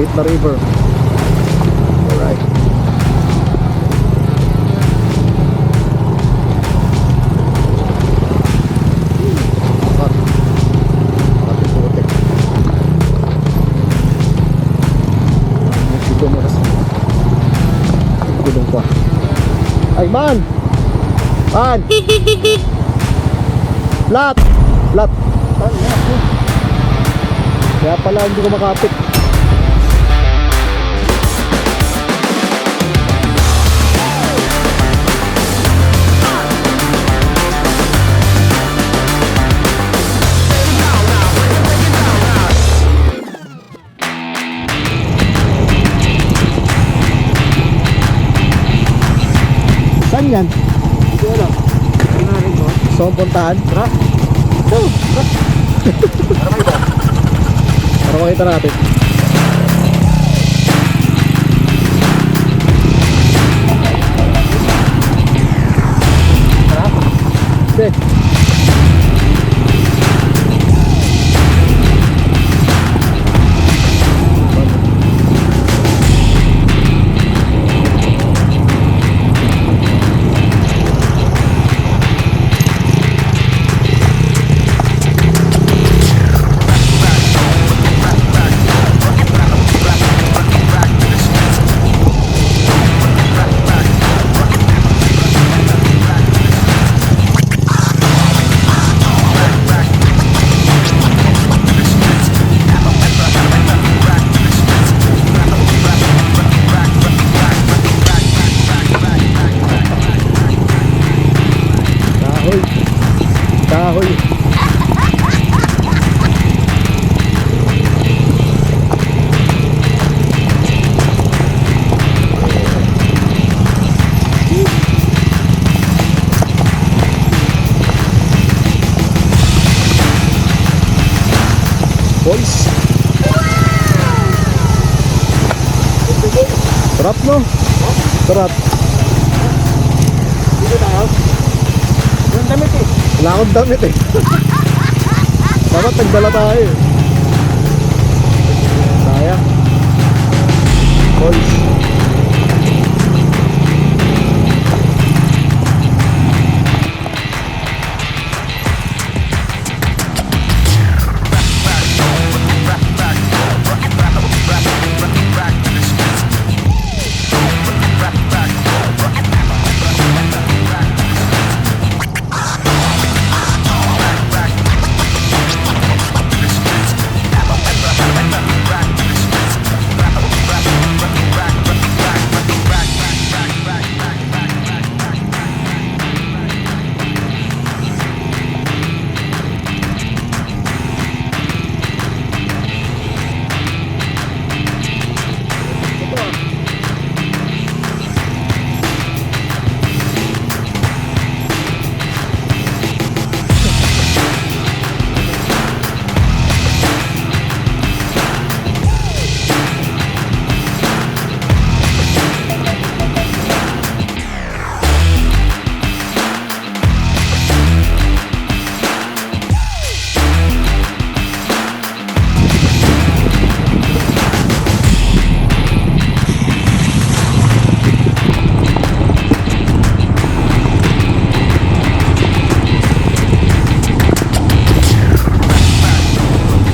maliit na river. Alright. Ay man! Man! Lat! Lat! Kaya pala hindi ko makapit. Saan yan? Hindi alam. Pinarin mo. Gusto mong puntahan? Tara. Tara makita. Para makita natin. Tara. Okay. Kahoy. Boys. Sarap no? Sarap. Dito tayo. Yung damit eh. Wala akong damit eh. Dapat nagdala tayo eh. Sayang. Boys.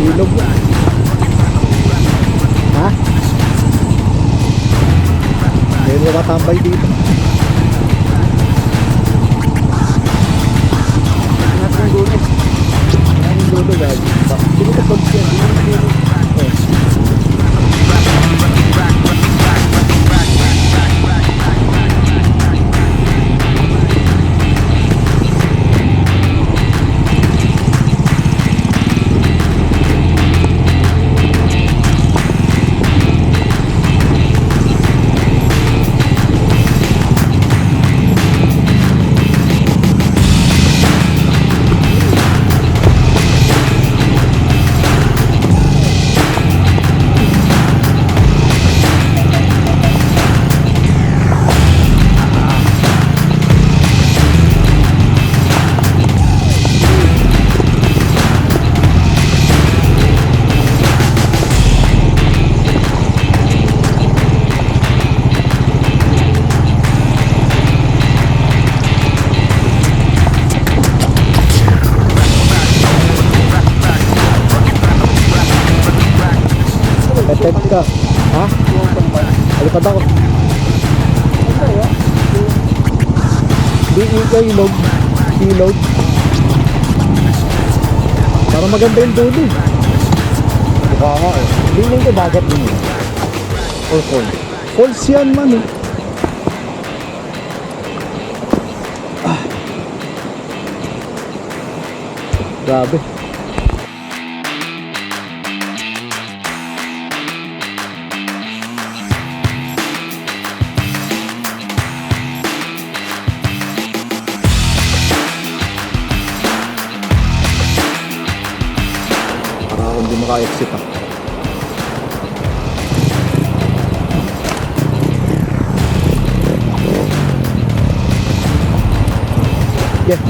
Ilog na. Ha? Ngayon ko matambay dito. Ingat ng dulo. Ang luto gagi. Hindi ko pagsiyan. Step ka. Ha? Alipad ako. Di ilog. Ilog. Para maganda yung dulo. Mukha nga eh. Feeling ko dagat din yun. Or fall. Falls yan man eh. Grabe. Para ako hindi maka-exit ah. Yeah.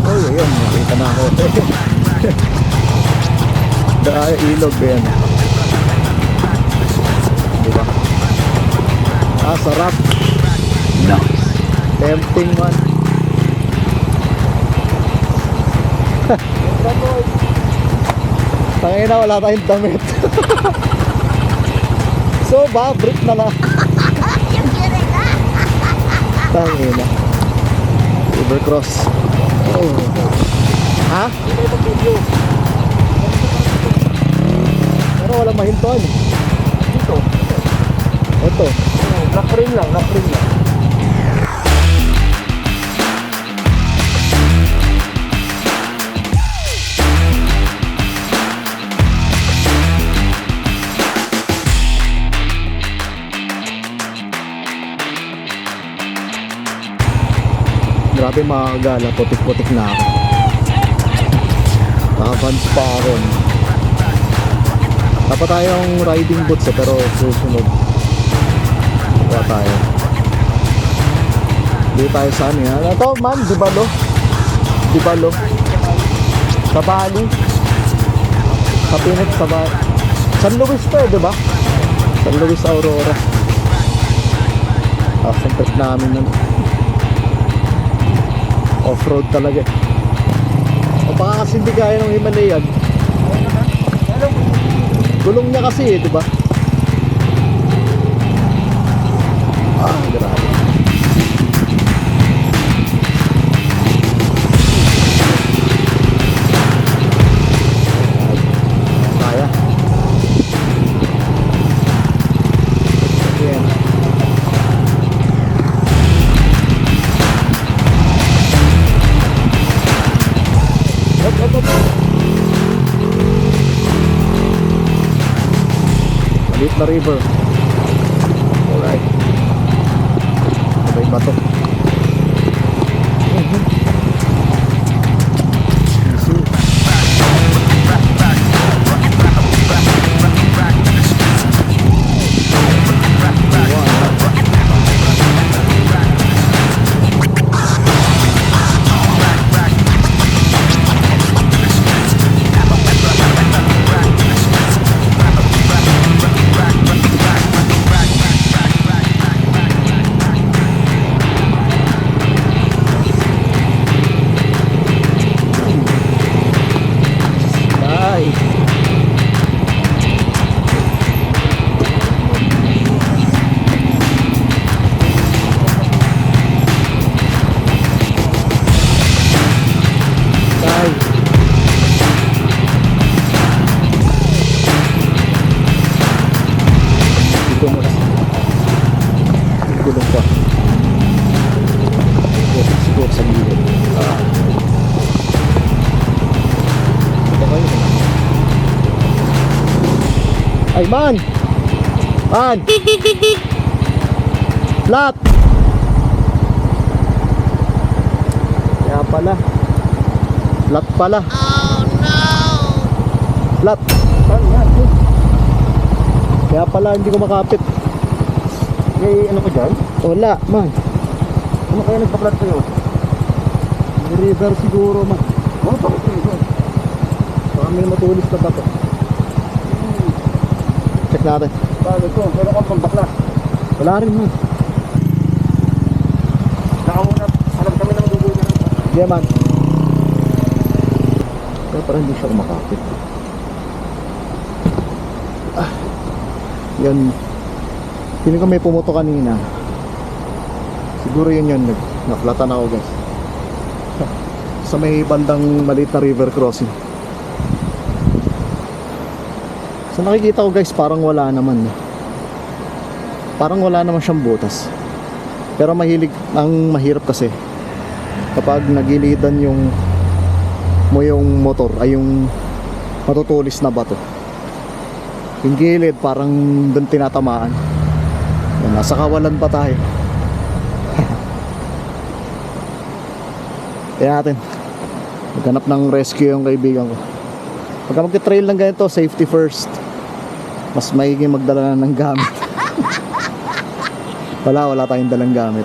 Oh, yun. Nakita na ako. Dahil ilog ba yan? Diba? Ah, sarap. Nice. Tempting man. Tangin na, wala tayong damit. So, brick na lang. Tangin na. Overcross. Oh. Ha? Pero walang mahintuan. Dito. Ito. Lock ring lang, lock ring lang. Grabe mga kagala, putik-putik na ako. Naka-vans pa ako. Dapat tayong riding boots pero susunod. Wala tayo. Hindi tayo sa ano yan. Ito man, Dibalo. Dibalo. Sa Bali. Sa Pinet, sa Bali. San Luis to eh, diba? San Luis, Aurora. Ang trip namin nun. Off-road talaga. O baka kasi hindi kaya ng Himalayan. Gulong niya kasi eh, di ba? Ah, grabe. Kaya. Ayan. Maliit na river. Alright. Sabay bato. Gulong pa. Siguro sa gilid. Ito kayo. Ay man! Man! Flat! Kaya pala. Flat pala. Oh no! Flat. Kaya pala hindi ko makapit. May ano ko dyan? Wala, man. Ano kaya nagpa-flat sa'yo? River siguro, man. Oh, bakit river? Baka may matulis na bato. Check natin. Bakit ko? Pero kung pambakla. Wala rin, man. Nakamunap. Alam kami na magugulo na. Hindi, man. Pero parang hindi siya kumakapit. Yan. Piling ko may pumoto kanina. Siguro yun. Naflatan ako, guys. Sa may bandang maliit na river crossing. Sa nakikita ko, guys, parang wala naman. Parang wala naman siyang butas. Pero ang mahirap kasi kapag nagilidan yung motor ay yung matutulis na bato. Yung gilid parang doon tinatamaan. Yan, nasa kawalan pa tayo. Kaya natin maghanap ng rescue yung kaibigan ko. Pagka magka-trail lang ganito, safety first. Mas maiging magdala na ng gamit. Wala tayong dalang gamit.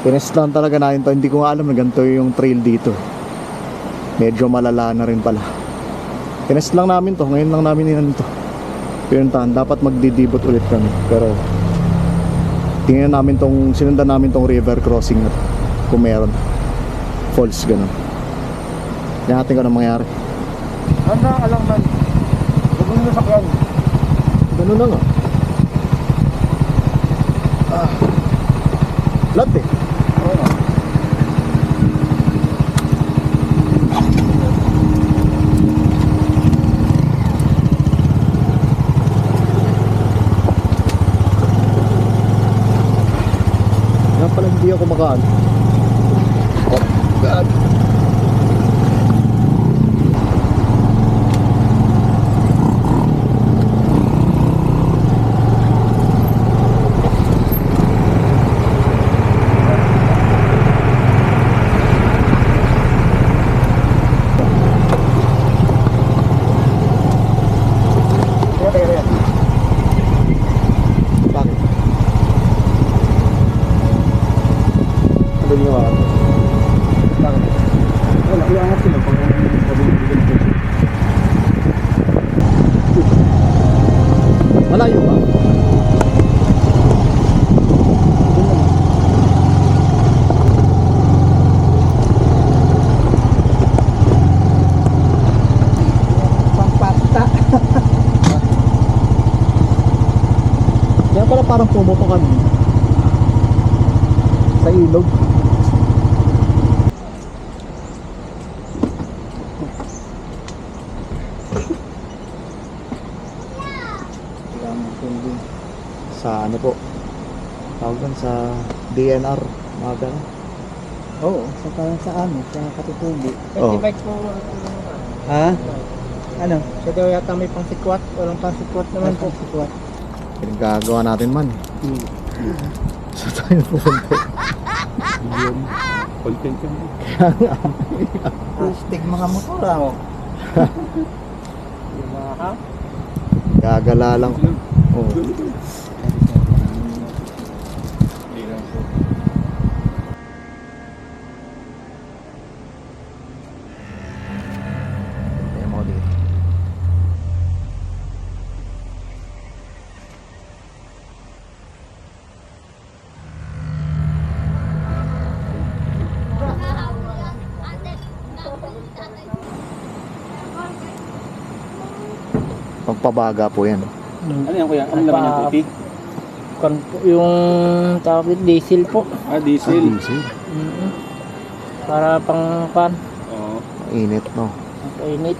Pinest lang talaga natin to. Hindi ko nga alam na ganito yung trail dito. Medyo malala na rin pala. Pinest lang namin to. Ngayon lang namin inan to. Pinuntahan. Dapat magdidibot ulit kami. Pero sinundan namin tong river crossing na to. Kung meron. Falls, ganun. Yan natin kung anong mangyari. Handa ka lang man. Huwag mo nasakyan. Ganun na nga. Flat eh. Oo nga. Kaya pala hindi ako makaan. Oh, God. Bakit? Ano yung mga? Bakit? Wala, iangat sila pang Malayo ba? pangpasta. Kaya pala parang pumoto kami sa ilog. Sa ano po? Tawag doon sa DNR, mga gano'n. Oo, sa parang sa ano, sa katutubo. Oo. Bike po. Ha? Ano? Siya daw yata may pangsikwat. Walang pangsikwat naman po. Pangsikwat. Pinagagawa natin man. Sa tayo pupunta. Content yan. Astig mga motor ako. Yung mga ha? Gagala lang. Oo. Ayan mo dito. Pagpabaga po yan. Ano yan kuya? Ano naman yung puti? Yung tawag diesel po. Diesel. Diesel. Para pang pan, Oo. Init, no? init.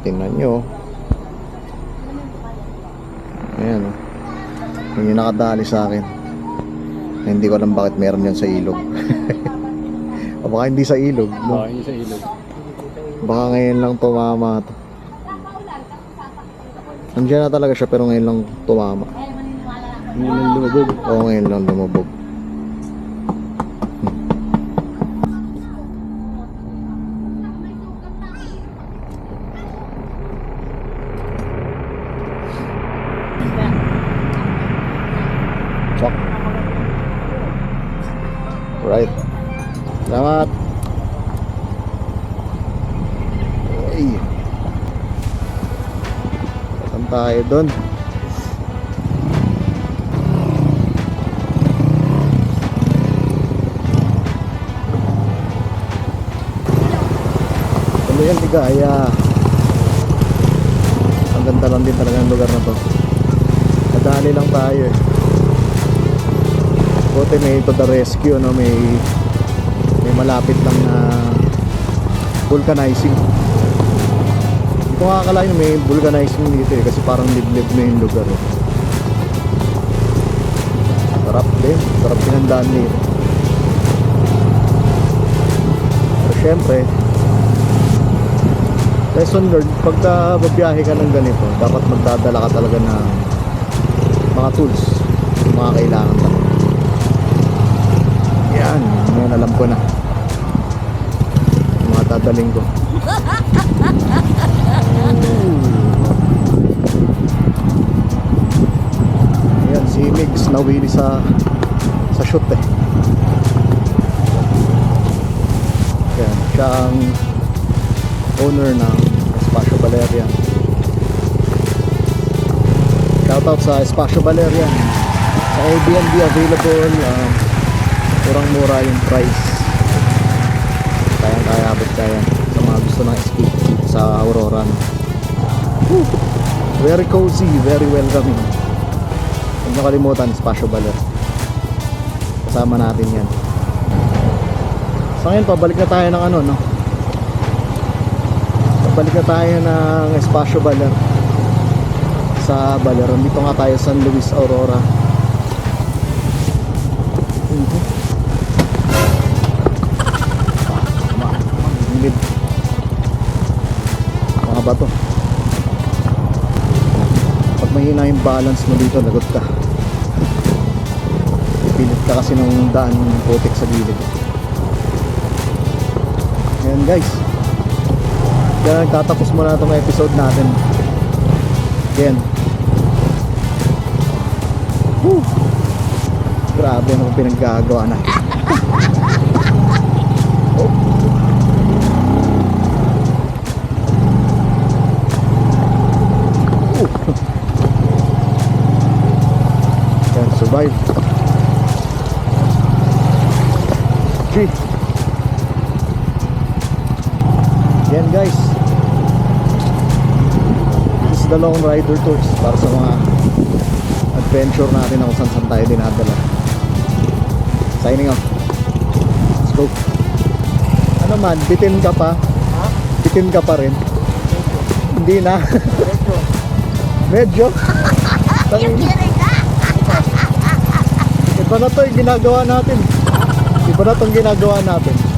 Tingnan nyo. Ayan, oh. Yun yung nakadali sa akin. Hindi ko alam bakit meron yan sa ilog. O baka hindi sa ilog, no? Yun sa ilog. Baka ngayon lang tumama to. Nandiyan na talaga siya pero ngayon lang tumama. Hindi lang lumabog. Oo, ngayon lang lumubog. Chok. Right. Salamat. Ay. Saan tayo doon? Yan Ligaya. Ang ganda lang din talaga ng lugar na to. Nadali lang tayo eh. Buti may to the rescue, no? May malapit lang na vulcanizing. Hindi ko akalain na may vulcanizing dito eh, kasi parang liblib na yung lugar eh. Sarap din, sarap pinandaan dito. Pero syempre, lesson learned, pagka babiyahe ka ng ganito, dapat magdadala ka talaga ng mga tools, yung mga kailangan talaga. Yan, ngayon alam ko na yung mga dadaling ko. Ayan, si Migs nawili sa shoot eh. Yan, siya ang owner ng Espacio Valerian. Shoutout sa Espacio Valerian. Sa Airbnb available, murang-mura yung price. Kaya abot kaya sa mga gusto ng escape sa Aurora. Woo! Very cozy, very welcoming. Huwag nyo kalimutan, Espacio Valerian. Kasama natin yan. So ngayon, pabalik na tayo ng ano, no? Balik na tayo ng Espacio Baler sa Baleron. Dito nga tayo sa San Luis, Aurora. Gilid. Mga bato. Pag mahina yung balance mo dito, lagot ka. Pilit ka kasi ng daan putik sa gilid. Ayan guys, kaya nagtatapos muna itong episode natin. Again. Woo! Grabe ano pinaggagawa na. Oh. Yan, survive. Gee. Yan guys, this is the Long Rider Tours para sa mga adventure natin na kung saan tayo dinadala. Signing off. Let's go. Ano man, bitin ka pa? Ha? Bitin ka pa rin? Hindi na. Medyo? Iba na to yung ginagawa natin. Iba na tong ginagawa natin.